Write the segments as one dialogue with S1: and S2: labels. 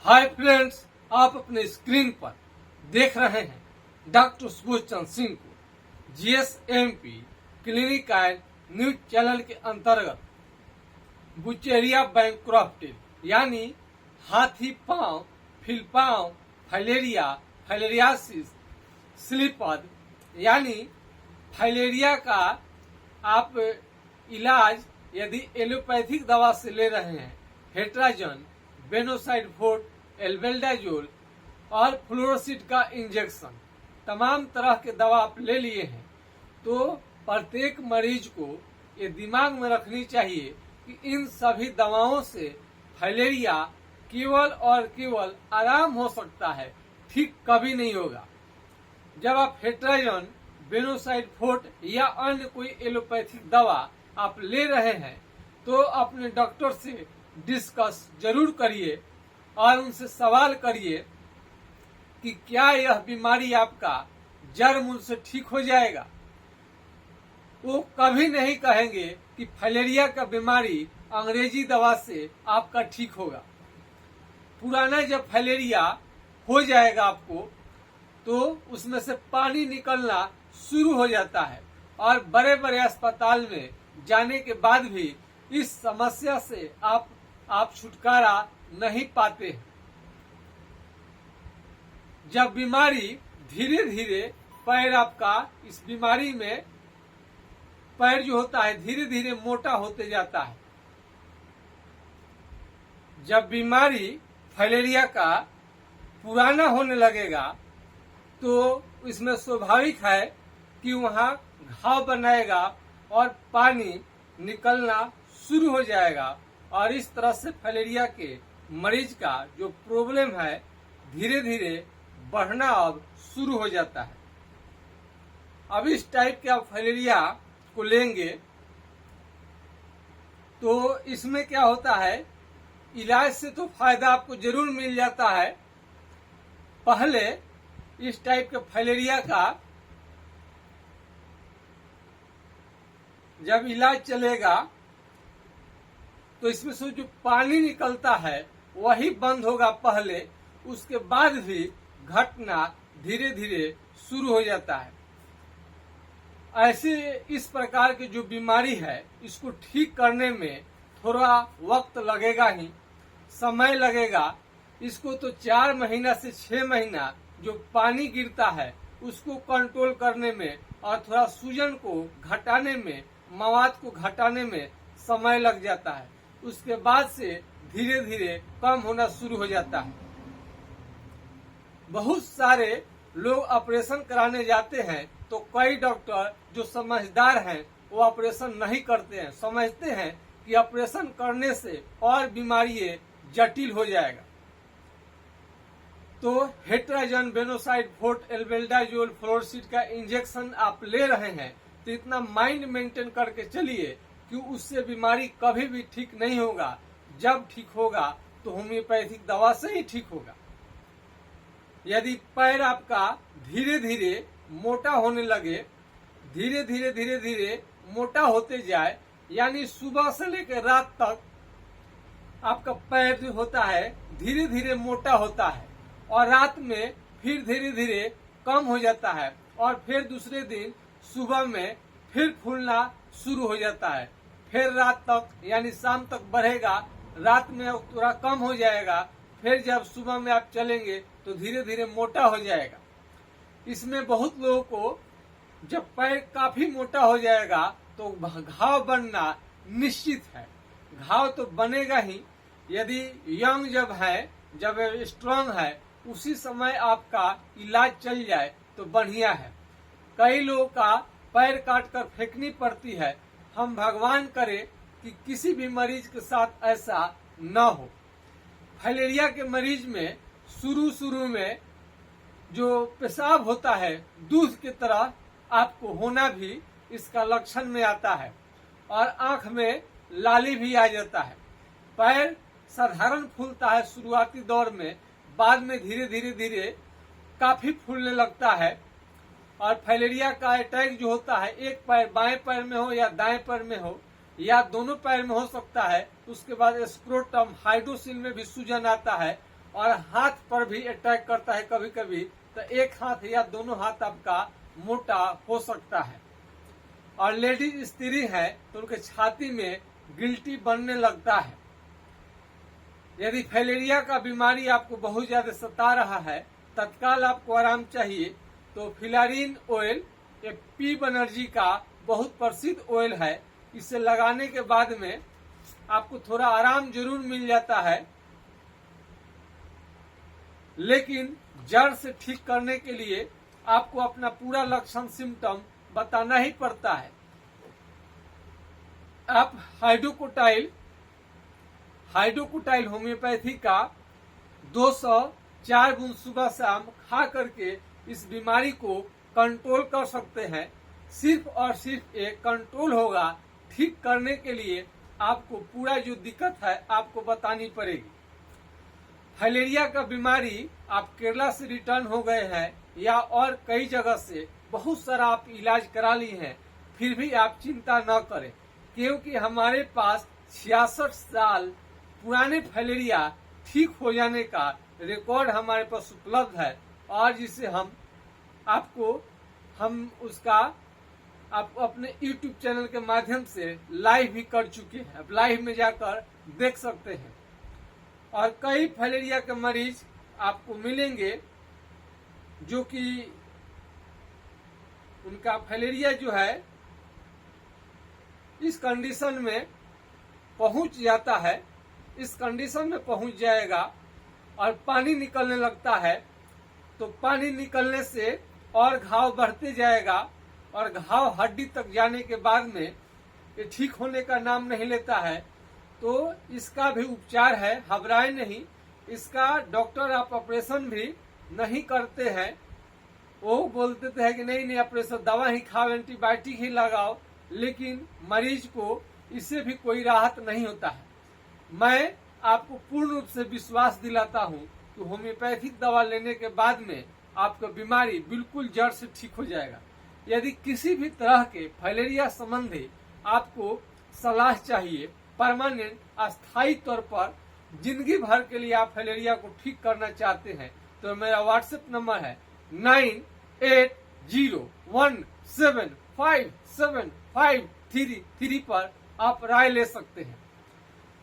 S1: Hi friends, आप अपने screen पर देख रहे हैं डॉक्टर सुबोध चंद्र सिंह को जीएसएमपी क्लिनिक एंड न्यूज चैनल के अंतर्गत बुचेरिया बैंक्रप्टेड यानी हाथी पांव, फिलपांव, फाइलेरिया, फाइलेरियासिस, स्लीपद यानी फाइलेरिया का आप इलाज यदि एलोपैथिक दवा से ले रहे हैं, हेट्राजन, बेनोसाइड फोर्ट, एल्बेंडाजोल और फ्लोरोसिड का इंजेक्शन, तमाम तरह के दवा आप ले लिए हैं, तो प्रत्येक मरीज को ये दिमाग में रखनी चाहिए कि इन सभी दवाओं से फाइलेरिया केवल और केवल आराम हो सकता है, ठीक कभी नहीं होगा। जब आप हेट्राजन, बेनोसाइड फोर्ट या अन्य कोई एलोपैथिक दवा आप ले रहे हैं तो अपने डॉक्टर से डिस्कस जरूर करिए और उनसे सवाल करिए कि क्या यह बीमारी आपका जड़ मूल से ठीक हो जाएगा। वो कभी नहीं कहेंगे कि फाइलेरिया का बीमारी अंग्रेजी दवा से आपका ठीक होगा। पुराना जब फाइलेरिया हो जाएगा आपको तो उसमें से पानी निकलना शुरू हो जाता है और बड़े बड़े अस्पताल में जाने के बाद भी इस समस्या से आप छुटकारा नहीं पाते हैं। जब बीमारी धीरे धीरे पैर आपका इस बीमारी में पैर जो होता है धीरे धीरे मोटा होते जाता है। जब बीमारी फाइलेरिया का पुराना होने लगेगा तो इसमें स्वाभाविक है कि वहाँ घाव बनाएगा और पानी निकलना शुरू हो जाएगा और इस तरह से फाइलेरिया के मरीज का जो प्रॉब्लम है धीरे धीरे बढ़ना अब शुरू हो जाता है। अब इस टाइप के आप फाइलेरिया को लेंगे तो इसमें क्या होता है, इलाज से तो फायदा आपको जरूर मिल जाता है। पहले इस टाइप के फाइलेरिया का जब इलाज चलेगा तो इसमें से जो पानी निकलता है वही बंद होगा पहले, उसके बाद भी घटना धीरे धीरे शुरू हो जाता है। ऐसे इस प्रकार की जो बीमारी है इसको ठीक करने में थोड़ा वक्त लगेगा ही, समय लगेगा। इसको तो 4 महीना से 6 महीना जो पानी गिरता है उसको कंट्रोल करने में और थोड़ा सूजन को घटाने में, मवाद को घटाने में समय लग जाता है। उसके बाद से धीरे धीरे कम होना शुरू हो जाता है। बहुत सारे लोग ऑपरेशन कराने जाते हैं तो कई डॉक्टर जो समझदार हैं वो ऑपरेशन नहीं करते हैं, समझते हैं कि ऑपरेशन करने से और बीमारी जटिल हो जाएगा। तो हेट्राजन, बेनोसाइड फोर्ट, एल्बेंडाजोल, फ्लोरोसिड का इंजेक्शन आप ले रहे हैं तो इतना माइंड मेंटेन करके चलिए कि उससे बीमारी कभी भी ठीक नहीं होगा। जब ठीक होगा तो होम्योपैथिक दवा से ही ठीक होगा। यदि पैर आपका धीरे धीरे मोटा होने लगे, धीरे धीरे मोटा होते जाए, यानी सुबह से लेकर रात तक आपका पैर जो होता है धीरे धीरे मोटा होता है और रात में फिर धीरे धीरे कम हो जाता है और फिर दूसरे दिन सुबह में फिर फूलना शुरू हो जाता है, फिर रात तक यानी शाम तक बढ़ेगा, रात में थोड़ा कम हो जाएगा, फिर जब सुबह में आप चलेंगे तो धीरे धीरे मोटा हो जाएगा। इसमें बहुत लोगों को जब पैर काफी मोटा हो जाएगा तो घाव बनना निश्चित है। घाव तो बनेगा ही। यदि यंग जब है, जब स्ट्रांग है, उसी समय आपका इलाज चल जाए तो बढ़िया है। कई लोगों का पैर काट कर फेंकनी पड़ती है। हम भगवान करे कि किसी भी मरीज के साथ ऐसा न हो। फाइलेरिया के मरीज में शुरू में जो पेशाब होता है दूध की तरह आपको होना भी इसका लक्षण में आता है और आंख में लाली भी आ जाता है। पैर साधारण फूलता है शुरुआती दौर में, बाद में धीरे धीरे काफी फूलने लगता है। और फाइलेरिया का अटैक जो होता है एक पैर बाएं पैर में हो या दाएं पैर में हो या दोनों पैर में हो सकता है। उसके बाद स्क्रोटम, हाइड्रोसिल में भी सूजन आता है और हाथ पर भी अटैक करता है कभी कभी, तो एक हाथ या दोनों हाथ आपका मोटा हो सकता है। और लेडीज स्त्री है तो उनके छाती में गिल्टी बनने लगता है। यदि फाइलेरिया का बीमारी आपको बहुत ज्यादा सता रहा है, तत्काल आपको आराम चाहिए, तो फिलारिन ऑयल ये पी बनर्जी का बहुत प्रसिद्ध ऑयल है। इसे लगाने के बाद में आपको थोड़ा आराम जरूर मिल जाता है, लेकिन जड़ से ठीक करने के लिए आपको अपना पूरा लक्षण सिम्टम बताना ही पड़ता है। आप हाइड्रोकोटाइल होम्योपैथी का 204 बूंद सुबह शाम खा करके इस बीमारी को कंट्रोल कर सकते हैं। सिर्फ और सिर्फ एक कंट्रोल होगा, ठीक करने के लिए आपको पूरा जो दिक्कत है आपको बतानी पड़ेगी। फाइलेरिया का बीमारी आप केरला से रिटर्न हो गए हैं या और कई जगह से बहुत सारा आप इलाज करा ली हैं, फिर भी आप चिंता न करें, क्योंकि हमारे पास 66 साल पुराने फाइलेरिया ठीक हो जाने का रिकॉर्ड हमारे पास उपलब्ध है। और जिसे हम उसका आप अपने YouTube चैनल के माध्यम से लाइव भी कर चुके हैं। अब लाइव में जाकर देख सकते हैं। और कई फाइलेरिया के मरीज आपको मिलेंगे जो कि उनका फाइलेरिया जो है इस कंडीशन में पहुंच जाता है, इस कंडीशन में पहुंच जाएगा और पानी निकलने लगता है। तो पानी निकलने से और घाव बढ़ते जाएगा और घाव हड्डी तक जाने के बाद में ये ठीक होने का नाम नहीं लेता है। तो इसका भी उपचार है, घबराए नहीं। इसका डॉक्टर आप ऑपरेशन भी नहीं करते हैं। वो बोलते हैं कि नहीं ऑपरेशन, दवा ही खाओ, एंटीबायोटिक ही लगाओ, लेकिन मरीज को इससे भी कोई राहत नहीं होता है। मैं आपको पूर्ण रूप से विश्वास दिलाता हूं कि होम्योपैथिक दवा लेने के बाद में आपका बीमारी बिल्कुल जड़ से ठीक हो जाएगा। यदि किसी भी तरह के फाइलेरिया संबंधी आपको सलाह चाहिए, परमानेंट अस्थायी तौर पर जिंदगी भर के लिए आप फाइलेरिया को ठीक करना चाहते हैं, तो मेरा व्हाट्सएप नंबर है 9801757533 पर आप राय ले सकते हैं।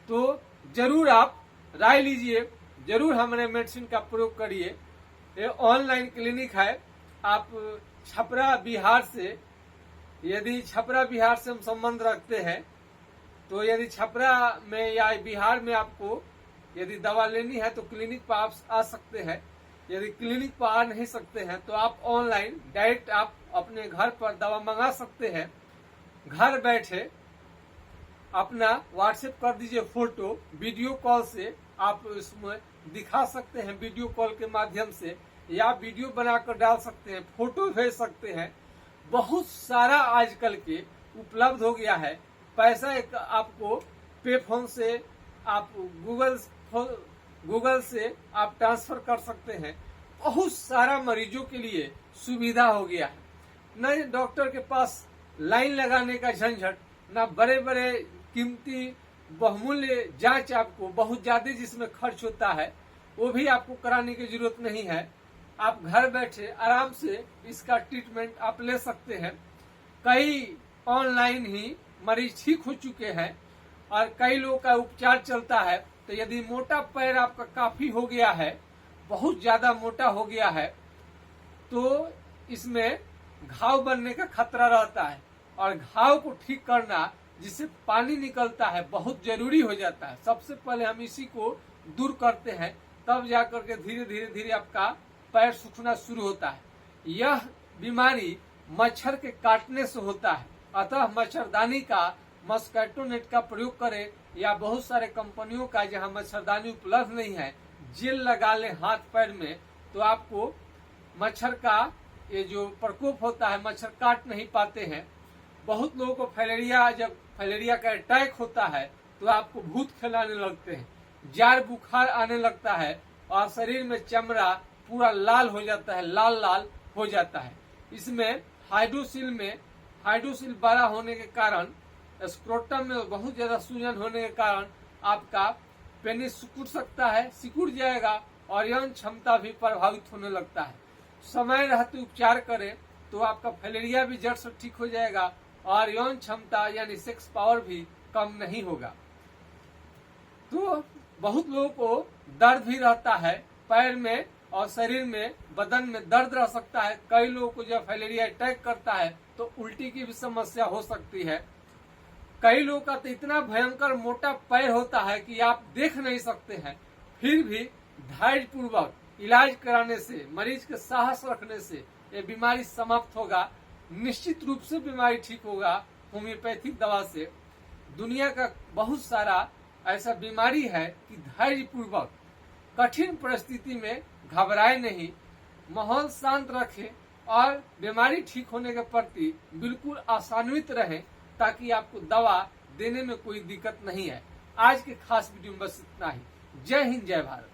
S1: तो जरूर आप राय लीजिए, जरूर हमारे मेडिसिन का प्रयोग करिए। ये ऑनलाइन क्लिनिक है। आप छपरा बिहार से, यदि छपरा बिहार से हम संबंध रखते हैं, तो यदि छपरा में या बिहार में आपको यदि दवा लेनी है तो क्लिनिक पर आप आ सकते हैं। यदि क्लिनिक पर आ नहीं सकते हैं तो आप ऑनलाइन डायरेक्ट आप अपने घर पर दवा मंगा सकते हैं। घर बैठे अपना व्हाट्सएप कर दीजिए फोटो, वीडियो कॉल से आप उसमें दिखा सकते हैं, वीडियो कॉल के माध्यम से, या वीडियो बनाकर डाल सकते हैं, फोटो भेज सकते हैं। बहुत सारा आजकल के उपलब्ध हो गया है। पैसा एक आपको पे फोन से आप गूगल से आप ट्रांसफर कर सकते हैं। बहुत सारा मरीजों के लिए सुविधा हो गया है। न डॉक्टर के पास लाइन लगाने का झंझट, न बड़े बड़े कीमती बहुमूल्य जांच आपको बहुत ज्यादा जिसमें खर्च होता है, वो भी आपको कराने की जरूरत नहीं है। आप घर बैठे आराम से इसका ट्रीटमेंट आप ले सकते हैं। कई ऑनलाइन ही मरीज ठीक हो चुके हैं और कई लोगों का उपचार चलता है। तो यदि मोटा पैर आपका काफी हो गया है, बहुत ज्यादा मोटा हो गया है, तो इसमें घाव बनने का खतरा रहता है और घाव को ठीक करना, जिससे पानी निकलता है, बहुत जरूरी हो जाता है। सबसे पहले हम इसी को दूर करते हैं, तब जाकर के धीरे धीरे आपका पैर सूखना शुरू होता है। यह बीमारी मच्छर के काटने से होता है, अतः मच्छरदानी का, मस्कीटो नेट का प्रयोग करें, या बहुत सारे कंपनियों का जहां मच्छरदानी उपलब्ध नहीं है, जेल लगा ले हाथ पैर में, तो आपको मच्छर का ये जो प्रकोप होता है, मच्छर काट नहीं पाते हैं। बहुत लोगों को जब फाइलेरिया का अटैक होता है तो आपको भूत खिलाने लगते हैं, जार बुखार आने लगता है और शरीर में चमड़ा पूरा लाल हो जाता है, लाल लाल हो जाता है। इसमें हाइड्रोसिल बड़ा होने के कारण, स्क्रोटम में बहुत ज्यादा सूजन होने के कारण आपका पेनिस सिकुड़ सकता है, सिकुड़ जाएगा और यौन क्षमता भी प्रभावित होने लगता है। समय रहते उपचार करें तो आपका फाइलेरिया भी जड़ से ठीक हो जाएगा और यौन क्षमता यानी सेक्स पावर भी कम नहीं होगा। तो बहुत लोगों को दर्द भी रहता है पैर में और शरीर में, बदन में दर्द रह सकता है। कई लोगों को जब फाइलेरिया अटैक करता है तो उल्टी की भी समस्या हो सकती है। कई लोगों का तो इतना भयंकर मोटा पैर होता है कि आप देख नहीं सकते हैं, फिर भी धैर्य पूर्वक इलाज कराने से, मरीज के साहस रखने से ये बीमारी समाप्त होगा। निश्चित रूप से बीमारी ठीक होगा होम्योपैथिक दवा से। दुनिया का बहुत सारा ऐसा बीमारी है कि धैर्य पूर्वक कठिन परिस्थिति में घबराए नहीं, माहौल शांत रखें और बीमारी ठीक होने के प्रति बिल्कुल आशान्वित रहें, ताकि आपको दवा देने में कोई दिक्कत नहीं है। आज के खास वीडियो में बस इतना ही। जय हिंद, जय भारत।